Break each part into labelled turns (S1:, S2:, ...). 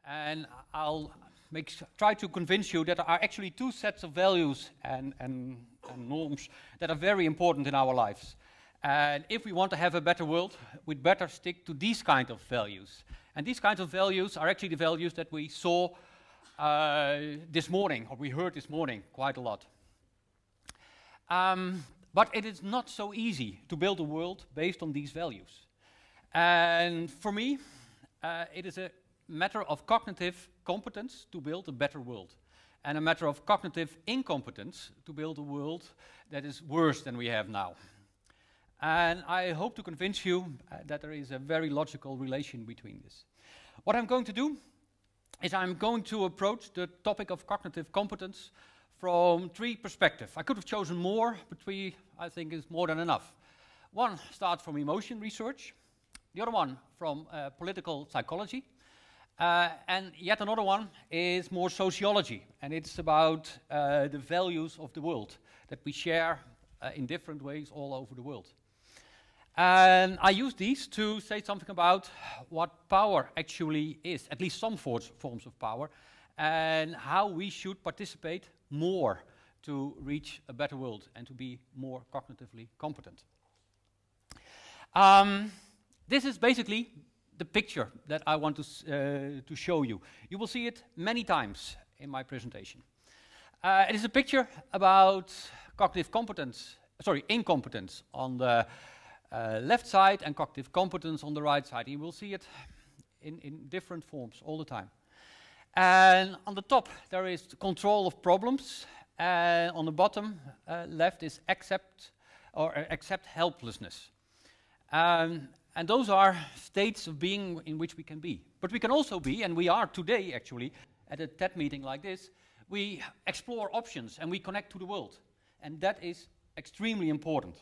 S1: and I'll try to convince you that there are actually two sets of values and norms that are very important in our lives. And if we want to have a better world, we'd better stick to these kind of values. And these kinds of values are actually the values that we saw this morning, or we heard this morning quite a lot. But it is not so easy to build a world based on these values. And for me, it is a matter of cognitive competence to build a better world, and a matter of cognitive incompetence to build a world that is worse than we have now. And I hope to convince you that there is a very logical relation between this. What I'm going to do is I'm going to approach the topic of cognitive competence from three perspectives. I could have chosen more, but three, I think, is more than enough. One starts from emotion research, the other one from political psychology, and yet another one is more sociology, and it's about the values of the world that we share in different ways all over the world. And I use these to say something about what power actually is, at least some forms of power, and how we should participate more to reach a better world and to be more cognitively competent. This is basically the picture that I want to show you. You will see it many times in my presentation. It is a picture about cognitive competence, incompetence on the left side and cognitive competence on the right side. You will see it in different forms all the time. And on the top there is control of problems, and on the bottom left is accept helplessness. And those are states of being in which we can be. But we can also be, and we are today actually, at a TED meeting like this, we explore options and we connect to the world. And that is extremely important.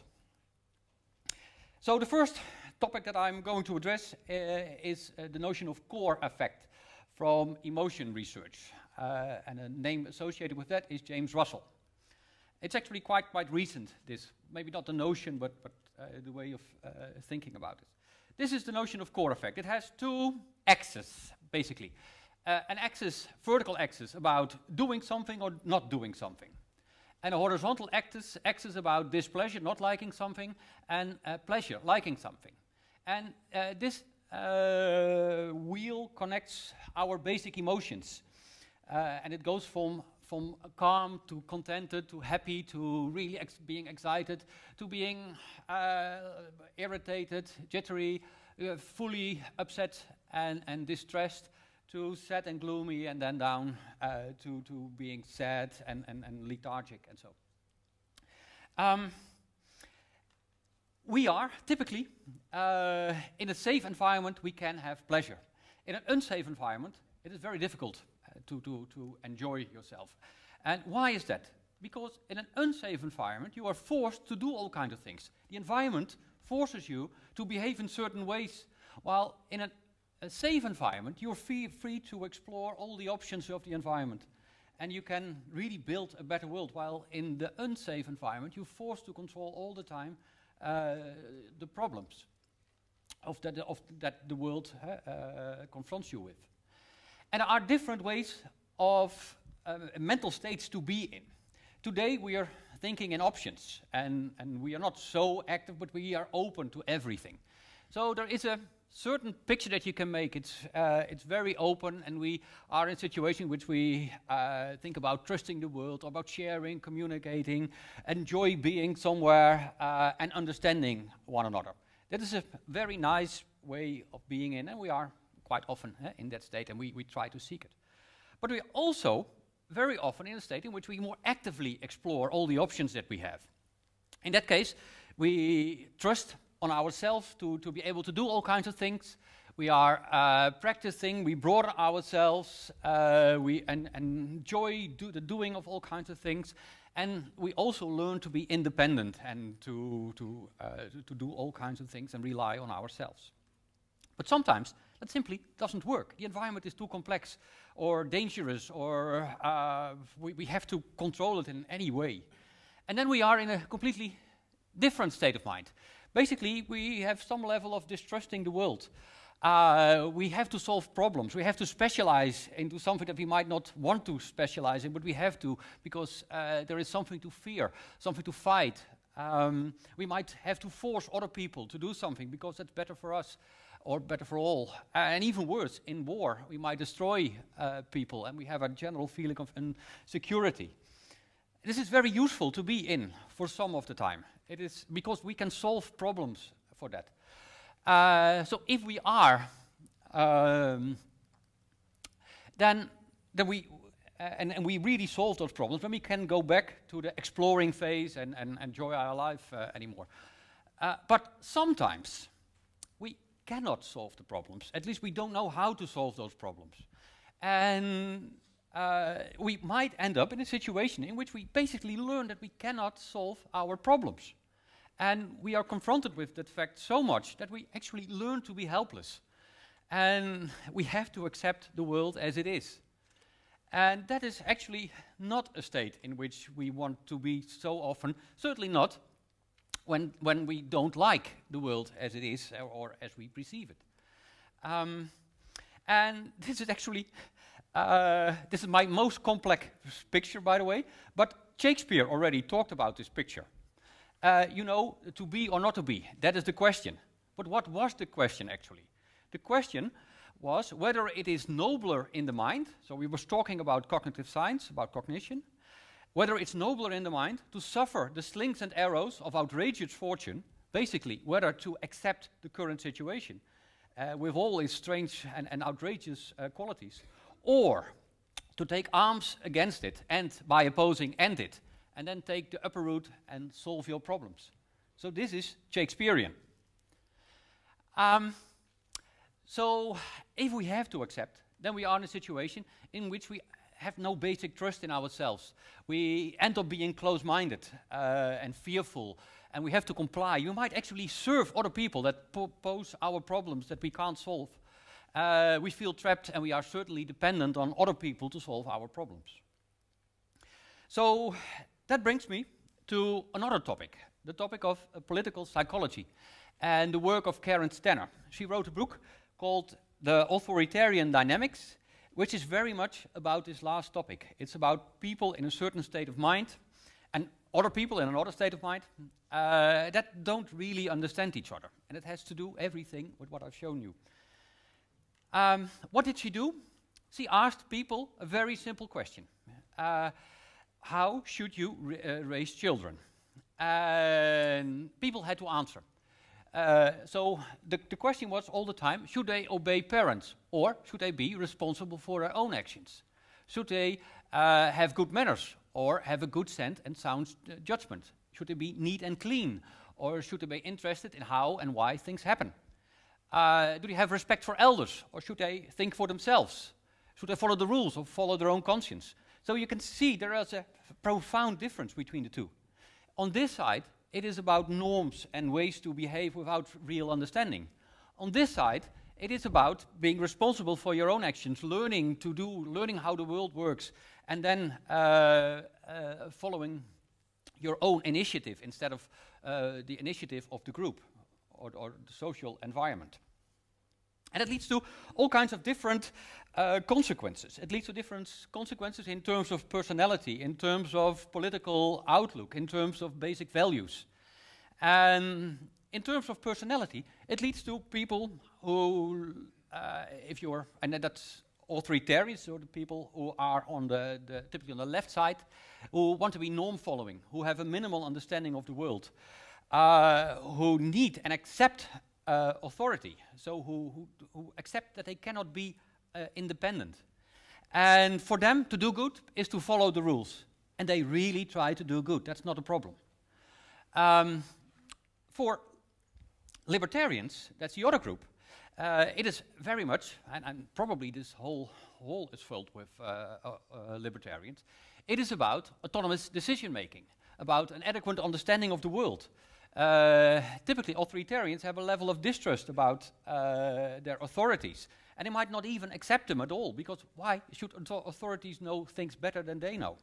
S1: So the first topic that I'm going to address is the notion of core affect from emotion research. And a name associated with that is James Russell. It's actually quite recent, this. Maybe not the notion, but the way of thinking about it. This is the notion of core affect. It has two axes, basically. An axis, vertical axis, about doing something or not doing something. And a horizontal axis about displeasure, not liking something, and pleasure, liking something. And this wheel connects our basic emotions. And it goes from calm to contented to happy to really being excited to being irritated, jittery, fully upset and distressed, to sad and gloomy, and then down to being sad and lethargic and so. We are typically, in a safe environment, we can have pleasure. In an unsafe environment, it is very difficult to enjoy yourself. And why is that? Because in an unsafe environment, you are forced to do all kinds of things. The environment forces you to behave in certain ways, while in a safe environment, you're free to explore all the options of the environment. And you can really build a better world, while in the unsafe environment, you're forced to control all the time the problems that the world confronts you with. And there are different ways of mental states to be in. Today we are thinking in options, and we are not so active, but we are open to everything. So there is a certain picture that you can make. It's very open, and we are in a situation in which we think about trusting the world, about sharing, communicating, enjoy being somewhere, and understanding one another. That is a very nice way of being in, and we are quite often in that state, and we try to seek it. But we are also very often in a state in which we more actively explore all the options that we have. In that case, we trust on ourselves to be able to do all kinds of things. We are practicing, we broaden ourselves, we enjoy the doing of all kinds of things, and we also learn to be independent and to do all kinds of things and rely on ourselves. But sometimes that simply doesn't work. The environment is too complex or dangerous, or we have to control it in any way. And then we are in a completely different state of mind. Basically, we have some level of distrusting the world. We have to solve problems. We have to specialize into something that we might not want to specialize in, but we have to because there is something to fear, something to fight. We might have to force other people to do something because that's better for us or better for all. And even worse, in war, we might destroy people and we have a general feeling of insecurity. This is very useful to be in for some of the time. It is because we can solve problems for that. So if we are, then we and we really solve those problems, then we can go back to the exploring phase and enjoy our life anymore. But sometimes we cannot solve the problems. At least we don't know how to solve those problems. And we might end up in a situation in which we basically learn that we cannot solve our problems. And we are confronted with that fact so much that we actually learn to be helpless. And we have to accept the world as it is. And that is actually not a state in which we want to be so often, certainly not when we don't like the world as it is or as we perceive it. And this is actually, this is my most complex picture, by the way, but Shakespeare already talked about this picture. You know, to be or not to be, that is the question. But what was the question actually? The question was whether it is nobler in the mind, so we were talking about cognitive science, about cognition, whether it's nobler in the mind to suffer the slings and arrows of outrageous fortune, basically whether to accept the current situation with all its strange and outrageous qualities, or to take arms against it and by opposing end it, and then take the upper route and solve your problems. So this is Shakespearean. So if we have to accept, then we are in a situation in which we have no basic trust in ourselves. We end up being close-minded and fearful, and we have to comply. We might actually serve other people that pose our problems that we can't solve. We feel trapped, and we are certainly dependent on other people to solve our problems. So that brings me to another topic, the topic of political psychology and the work of Karen Stenner. She wrote a book called The Authoritarian Dynamics, which is very much about this last topic. It's about people in a certain state of mind and other people in another state of mind that don't really understand each other. And it has to do everything with what I've shown you. What did she do? She asked people a very simple question. How should you raise children? And people had to answer. So the question was all the time, should they obey parents or should they be responsible for their own actions? Should they have good manners or have a good sense and sound judgment? Should they be neat and clean or should they be interested in how and why things happen? Do they have respect for elders or should they think for themselves? Should they follow the rules or follow their own conscience? So you can see there is a profound difference between the two. On this side, it is about norms and ways to behave without real understanding. On this side, it is about being responsible for your own actions, learning how the world works, and then following your own initiative instead of the initiative of the group or the social environment. And it leads to all kinds of different consequences. It leads to different consequences in terms of personality, in terms of political outlook, in terms of basic values. And in terms of personality, it leads to people who, and that's authoritarians, so the people who are on typically on the left side, who want to be norm-following, who have a minimal understanding of the world, who need and accept authority, so who accept that they cannot be independent. And for them, to do good is to follow the rules. And they really try to do good. That's not a problem. For libertarians, that's the other group, it is very much, and probably this whole hall is filled with libertarians, it is about autonomous decision-making, about an adequate understanding of the world. Typically, authoritarians have a level of distrust about their authorities, and they might not even accept them at all, because why should authorities know things better than they know?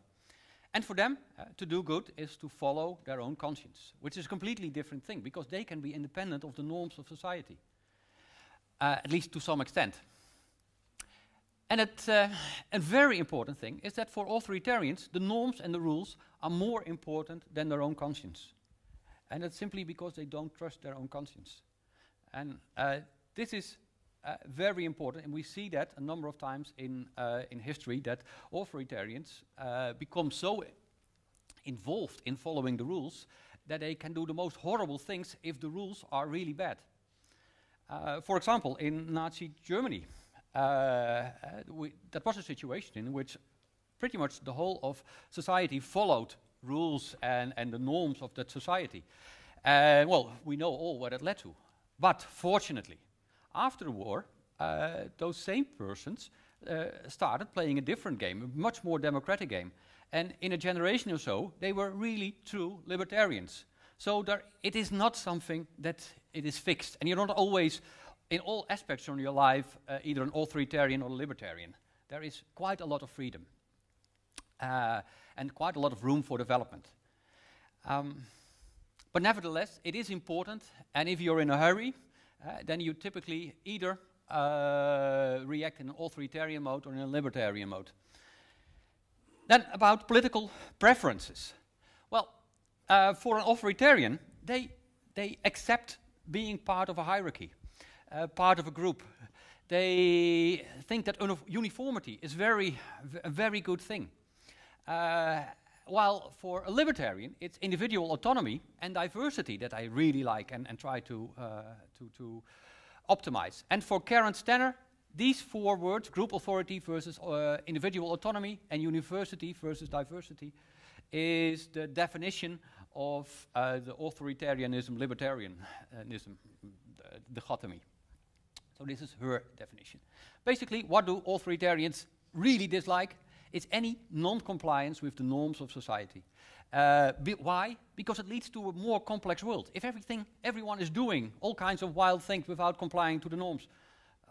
S1: And for them, to do good is to follow their own conscience, which is a completely different thing, because they can be independent of the norms of society. at least to some extent. And a very important thing is that for authoritarians, the norms and the rules are more important than their own conscience. And that's simply because they don't trust their own conscience. And this is very important, and we see that a number of times in history, that authoritarians become so involved in following the rules that they can do the most horrible things if the rules are really bad. For example, in Nazi Germany, that was a situation in which pretty much the whole of society followed rules and the norms of that society. Well, we know all what it led to. But fortunately, after the war, those same persons started playing a different game, a much more democratic game. And in a generation or so, they were really true libertarians. So it is not something that it is fixed. And you're not always, in all aspects of your life, either an authoritarian or a libertarian. There is quite a lot of freedom and quite a lot of room for development. But nevertheless, it is important, and if you're in a hurry, then you typically either react in an authoritarian mode or in a libertarian mode. Then about political preferences. Well, for an authoritarian, they accept being part of a hierarchy, part of a group. They think that uniformity is a very good thing. While for a libertarian, it's individual autonomy and diversity that I really like and try to optimize. And for Karen Stenner, these four words, group authority versus individual autonomy and university versus diversity, is the definition of the authoritarianism, libertarianism, the dichotomy. So this is her definition. Basically, what do authoritarians really dislike? It's any non-compliance with the norms of society. Why? Because it leads to a more complex world. If everyone is doing all kinds of wild things without complying to the norms,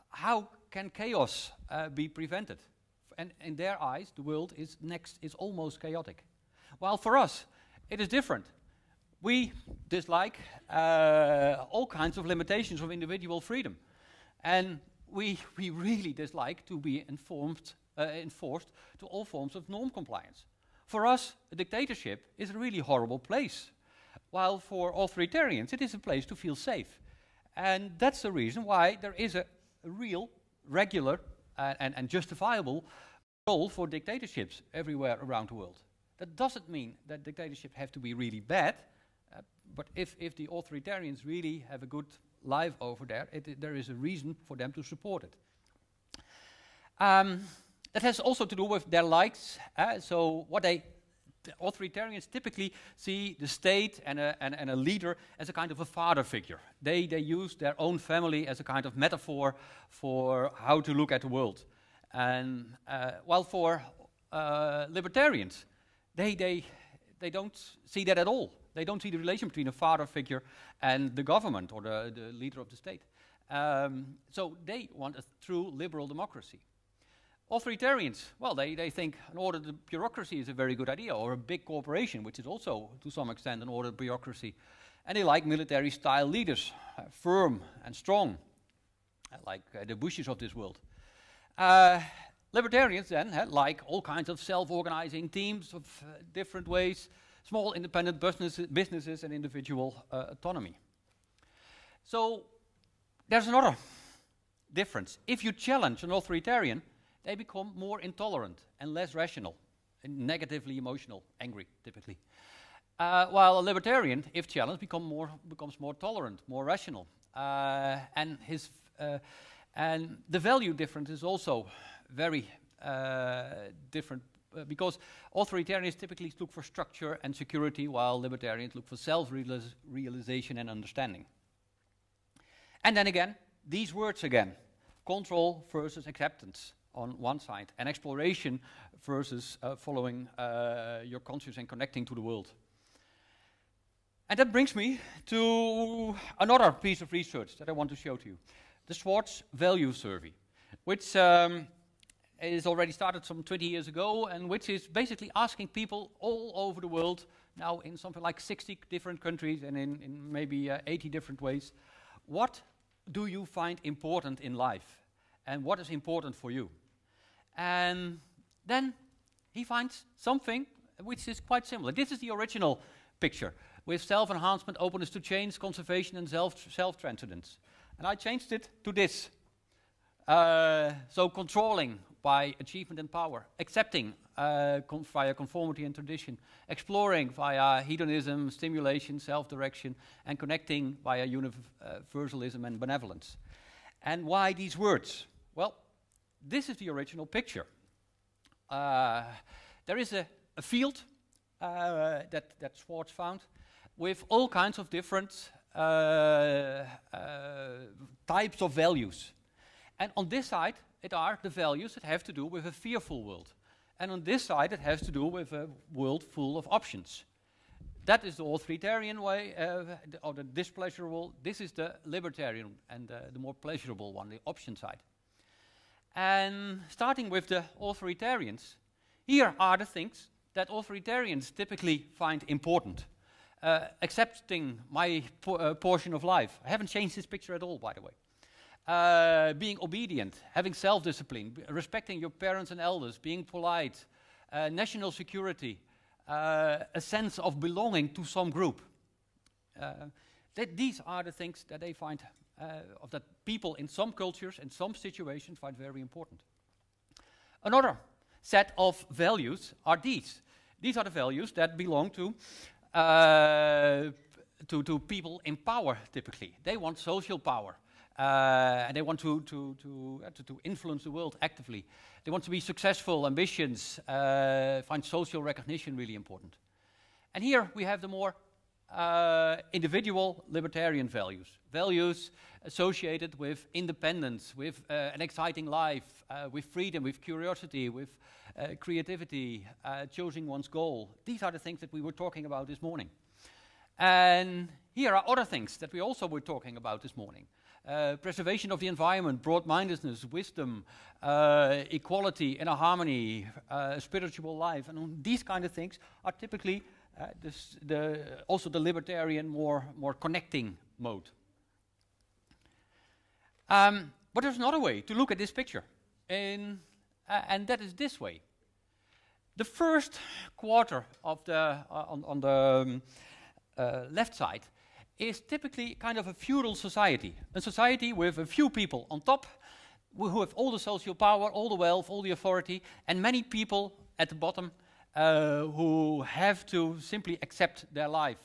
S1: how can chaos be prevented? And in their eyes, the world is almost chaotic. While for us, it is different. We dislike all kinds of limitations of individual freedom. And we really dislike to be enforced to all forms of norm compliance. For us, a dictatorship is a really horrible place, while for authoritarians, it is a place to feel safe. And that's the reason why there is a real, regular, and justifiable role for dictatorships everywhere around the world. That doesn't mean that dictatorships have to be really bad, but if the authoritarians really have a good life over there, there is a reason for them to support it. That has also to do with their likes. So the authoritarians typically see the state and a leader as a kind of a father figure. They use their own family as a kind of metaphor for how to look at the world. And while for libertarians, they don't see that at all. They don't see the relation between a father figure and the government or the leader of the state. So they want a true liberal democracy. Authoritarians, well, they think an ordered bureaucracy is a very good idea, or a big corporation, which is also, to some extent, an ordered bureaucracy. And they like military-style leaders, firm and strong, like the Bushes of this world. Libertarians, then, like all kinds of self-organizing teams of different ways, small independent businesses and individual autonomy. So there's another difference. If you challenge an authoritarian, they become more intolerant and less rational, and negatively emotional, angry, typically. While a libertarian, if challenged, becomes more tolerant, more rational. And the value difference is also very different, because authoritarians typically look for structure and security, while libertarians look for self-realization and understanding. And then again, these words again, control versus acceptance on one side, and exploration versus following your conscience and connecting to the world. And that brings me to another piece of research that I want to show to you. The Schwartz Value Survey, which is already started some 20 years ago, and which is basically asking people all over the world, now in something like 60 different countries and in maybe 80 different ways, what do you find important in life? And what is important for you? And then he finds something which is quite similar. This is the original picture, with self-enhancement, openness to change, conservation, and self-transcendence. And I changed it to this. So controlling by achievement and power, accepting via conformity and tradition, exploring via hedonism, stimulation, self-direction, and connecting via universalism and benevolence. And why these words? Well, this is the original picture. There is a field that Schwartz found with all kinds of different types of values. And on this side, it are the values that have to do with a fearful world. And on this side, it has to do with a world full of options. That is the authoritarian way, or the displeasurable. This is the libertarian and the more pleasurable one, the option side. And starting with the authoritarians, here are the things that authoritarians typically find important. Accepting my portion of life. I haven't changed this picture at all, by the way. Being obedient, having self-discipline, respecting your parents and elders, being polite, national security, a sense of belonging to some group. These are the things that they find, that people in some cultures, in some situations, find very important. Another set of values are these. These are the values that belong to people in power, typically. They want social power. And they want to influence the world actively. They want to be successful, ambitious, find social recognition really important. And here we have the more individual libertarian values. Values associated with independence, with an exciting life, with freedom, with curiosity, with creativity, choosing one's goal. These are the things that we were talking about this morning. And here are other things that we also were talking about this morning. Preservation of the environment, broad-mindedness, wisdom, equality, inner harmony, spiritual life, and these kind of things are typically also the libertarian, more connecting mode. But there's another way to look at this picture, and that is this way. The first quarter of on the left side is typically kind of a feudal society, a society with a few people on top who have all the social power, all the wealth, all the authority, and many people at the bottom who have to simply accept their life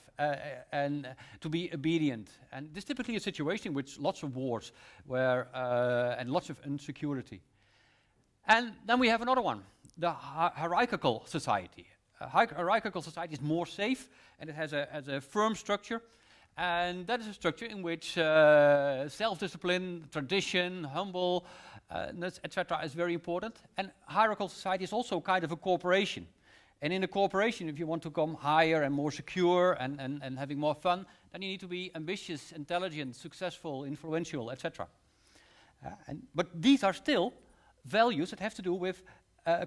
S1: and to be obedient. And this is typically a situation with lots of wars and lots of insecurity. And then we have another one, the hierarchical society. A hierarchical society is more safe, and it has a firm structure. And that is a structure in which self-discipline, tradition, humbleness, etc. is very important. And hierarchical society is also kind of a corporation. And in a corporation, if you want to come higher and more secure and having more fun, then you need to be ambitious, intelligent, successful, influential, etc. But these are still values that have to do with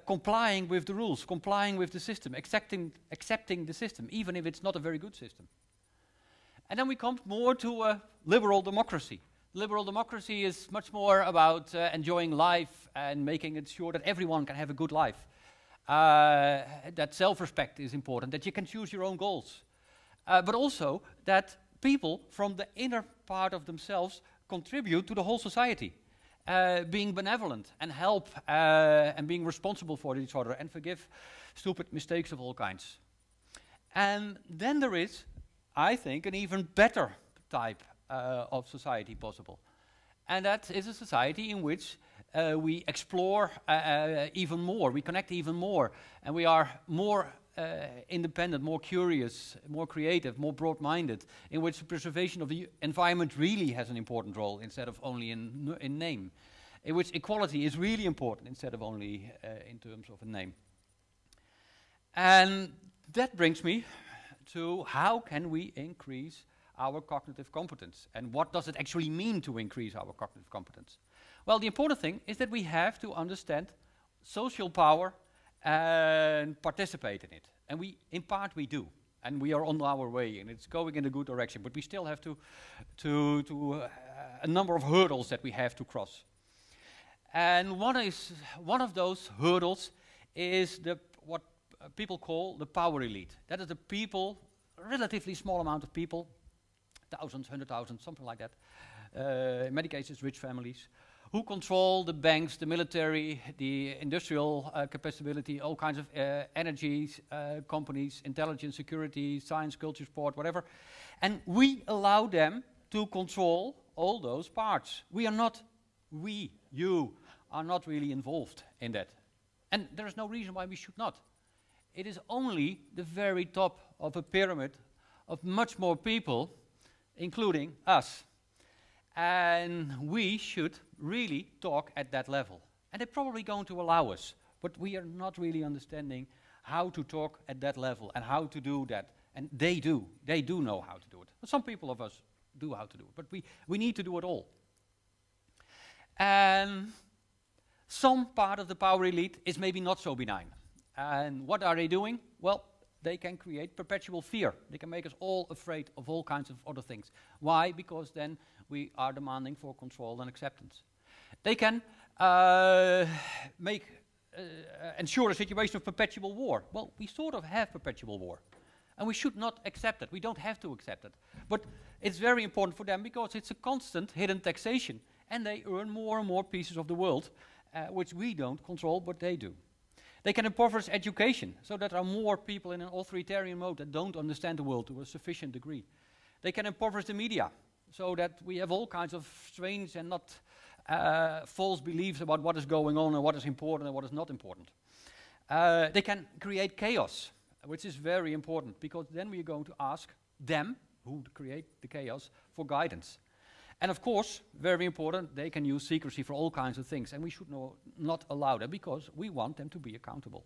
S1: complying with the rules, complying with the system, accepting the system, even if it's not a very good system. And then we come more to a liberal democracy. Liberal democracy is much more about enjoying life and making it sure that everyone can have a good life. That self-respect is important, that you can choose your own goals. But also that people from the inner part of themselves contribute to the whole society. Being benevolent and help and being responsible for each other and forgive stupid mistakes of all kinds. And then there is, I think, an even better type of society possible. And that is a society in which we explore even more, we connect even more, and we are more independent, more curious, more creative, more broad-minded, in which the preservation of the environment really has an important role instead of only in name, in which equality is really important instead of only in terms of a name. And that brings me to how can we increase our cognitive competence, and what does it actually mean to increase our cognitive competence? Well, the important thing is that we have to understand social power and participate in it. And in part we do, and we are on our way, and it's going in a good direction, but we still have to a number of hurdles that we have to cross. And one of those hurdles is what people call the power elite. That is the people, a relatively small amount of people, thousands, 100,000, something like that, in many cases rich families, who control the banks, the military, the industrial capability, all kinds of energies, companies, intelligence, security, science, culture, sport, whatever. And we allow them to control all those parts. You are not really involved in that. And there is no reason why we should not. It is only the very top of a pyramid of much more people, including us. And we should really talk at that level. And they're probably going to allow us, but we are not really understanding how to talk at that level and how to do that. And they do know how to do it. But some people of us do how to do it, but we need to do it all. And some part of the power elite is maybe not so benign. And what are they doing? Well, they can create perpetual fear. They can make us all afraid of all kinds of other things. Why? Because then we are demanding for control and acceptance. They can ensure a situation of perpetual war. Well, we sort of have perpetual war. And we should not accept it. We don't have to accept it. But it's very important for them because it's a constant hidden taxation. And they earn more and more pieces of the world, which we don't control, but they do. They can impoverish education, so that there are more people in an authoritarian mode that don't understand the world to a sufficient degree. They can impoverish the media, so that we have all kinds of strange and not false beliefs about what is going on and what is important and what is not important. They can create chaos, which is very important, because then we are going to ask them, who create the chaos, for guidance. And of course, very important, they can use secrecy for all kinds of things, and we should not allow that because we want them to be accountable.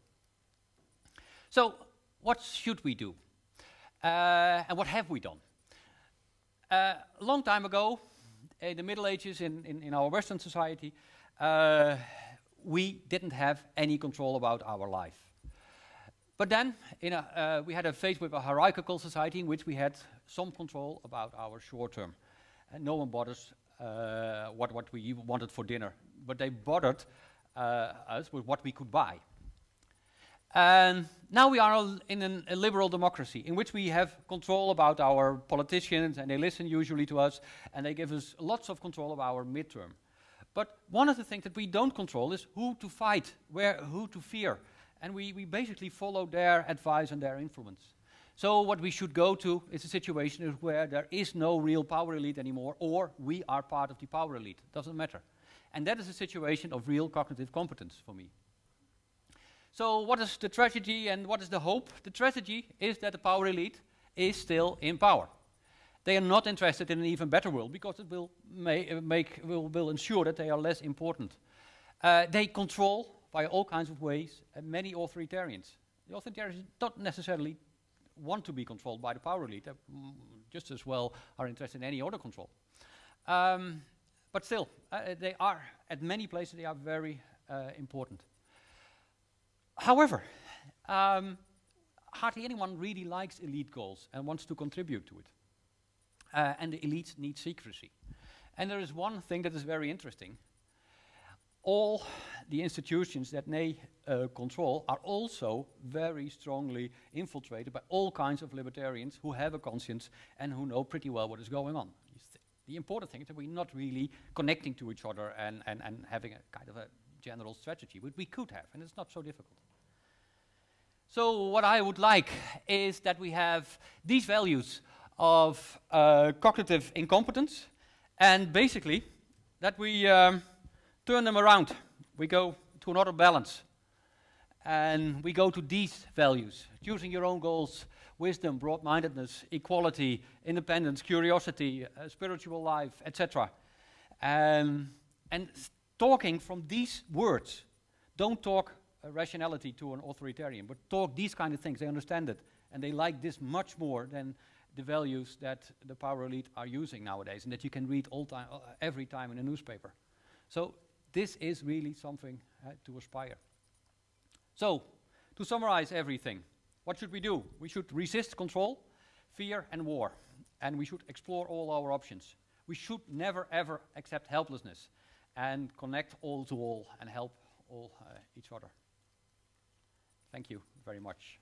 S1: So, what should we do? And what have we done? A long time ago, in the Middle Ages in our Western society, we didn't have any control about our life. But then, we had a phase with a hierarchical society in which we had some control about our short term. And no one bothers what we wanted for dinner, but they bothered us with what we could buy. And now we are in a liberal democracy in which we have control about our politicians, and they listen usually to us, and they give us lots of control of our midterm. But one of the things that we don't control is who to fight, who to fear, and we basically follow their advice and their influence. So what we should go to is a situation where there is no real power elite anymore, or we are part of the power elite. Doesn't matter. And that is a situation of real cognitive competence for me. So what is the tragedy and what is the hope? The tragedy is that the power elite is still in power. They are not interested in an even better world because it will ensure that they are less important. They control, by all kinds of ways, many authoritarians. The authoritarians don't necessarily want to be controlled by the power elite. They just as well are interested in any other control. But still, they are, at many places, they are very important. However, hardly anyone really likes elite goals and wants to contribute to it. And the elites need secrecy. And there is one thing that is very interesting. All the institutions that they control are also very strongly infiltrated by all kinds of libertarians who have a conscience and who know pretty well what is going on. The important thing is that we're not really connecting to each other and having a kind of a general strategy, but we could have, and it's not so difficult. So what I would like is that we have these values of cognitive incompetence, and basically that we turn them around. We go to another balance. And we go to these values: choosing your own goals, wisdom, broad-mindedness, equality, independence, curiosity, spiritual life, etc. And talking from these words. Don't talk rationality to an authoritarian, but talk these kind of things. They understand it, and they like this much more than the values that the power elite are using nowadays, and that you can read every time in a newspaper. So this is really something to aspire. So, to summarize everything, what should we do? We should resist control, fear and war, and we should explore all our options. We should never ever accept helplessness and connect all to all and help all each other. Thank you very much.